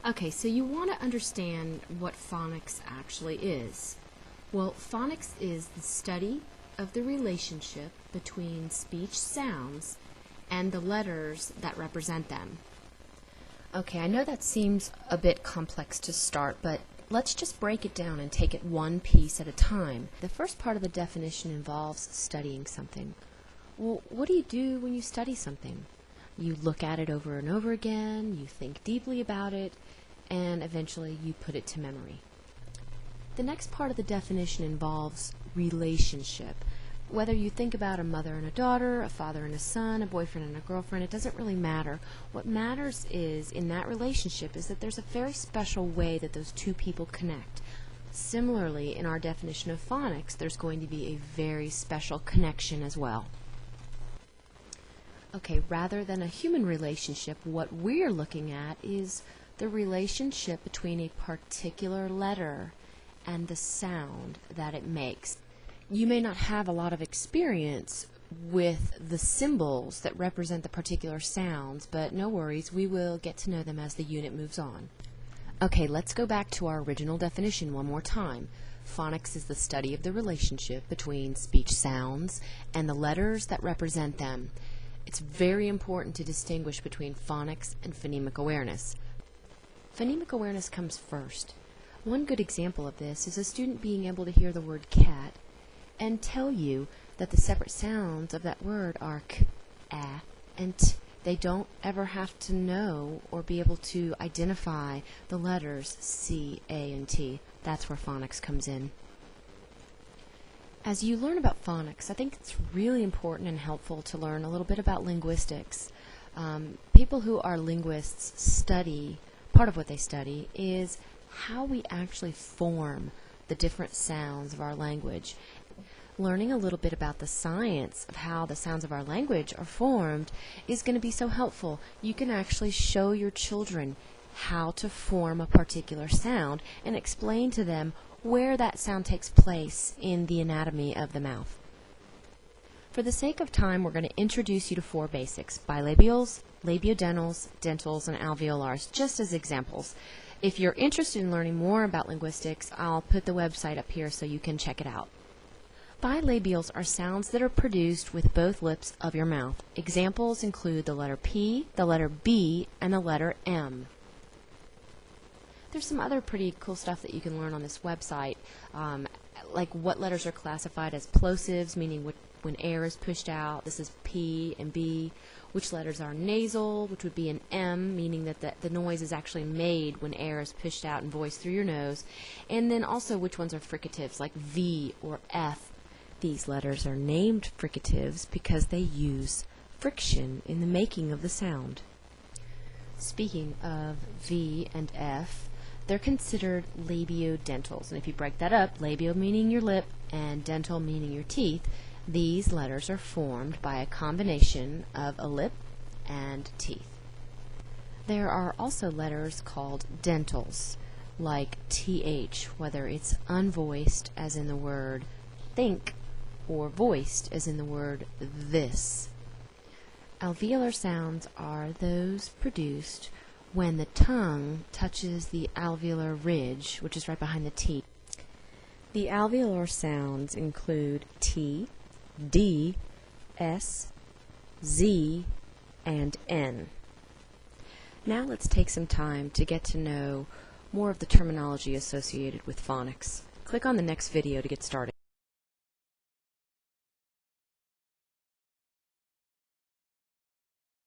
Okay, so you want to understand what phonics actually is. Well, phonics is the study of the relationship between speech sounds and the letters that represent them. Okay, I know that seems a bit complex to start, but let's just break it down and take it one piece at a time. The first part of the definition involves studying something. Well, what do you do when you study something? You look at it over and over again, you think deeply about it, and eventually you put it to memory. The next part of the definition involves relationship. Whether you think about a mother and a daughter, a father and a son, a boyfriend and a girlfriend, it doesn't really matter. What matters is, in that relationship, is that there's a very special way that those two people connect. Similarly, in our definition of phonics, there's going to be a very special connection as well. Okay, rather than a human relationship, what we're looking at is the relationship between a particular letter and the sound that it makes. You may not have a lot of experience with the symbols that represent the particular sounds, but no worries, we will get to know them as the unit moves on. Okay, let's go back to our original definition one more time. Phonics is the study of the relationship between speech sounds and the letters that represent them. It's very important to distinguish between phonics and phonemic awareness. Phonemic awareness comes first. One good example of this is a student being able to hear the word cat and tell you that the separate sounds of that word are k, a, and t. They don't ever have to know or be able to identify the letters C, A, and T. That's where phonics comes in. As you learn about phonics, I think it's really important and helpful to learn a little bit about linguistics. People who are linguists study, part of what they study is how we actually form the different sounds of our language. Learning a little bit about the science of how the sounds of our language are formed is going to be so helpful. You can actually show your children how to form a particular sound and explain to them where that sound takes place in the anatomy of the mouth. For the sake of time, we're going to introduce you to four basics: bilabials, labiodentals, dentals, and alveolars, just as examples. If you're interested in learning more about linguistics, I'll put the website up here so you can check it out. Bilabials are sounds that are produced with both lips of your mouth. Examples include the letter P, the letter B, and the letter M. There's some other pretty cool stuff that you can learn on this website, like what letters are classified as plosives, meaning when air is pushed out. This is P and B. Which letters are nasal, which would be an M, meaning that the noise is actually made when air is pushed out and voiced through your nose. And then also which ones are fricatives, like V or F. These letters are named fricatives because they use friction in the making of the sound. Speaking of V and F, they're considered labiodentals. And if you break that up, labio meaning your lip and dental meaning your teeth, these letters are formed by a combination of a lip and teeth. There are also letters called dentals, like TH, whether it's unvoiced as in the word think or voiced as in the word this. Alveolar sounds are those produced when the tongue touches the alveolar ridge, which is right behind the teeth. The alveolar sounds include T, D, S, Z, and N. Now let's take some time to get to know more of the terminology associated with phonics. Click on the next video to get started.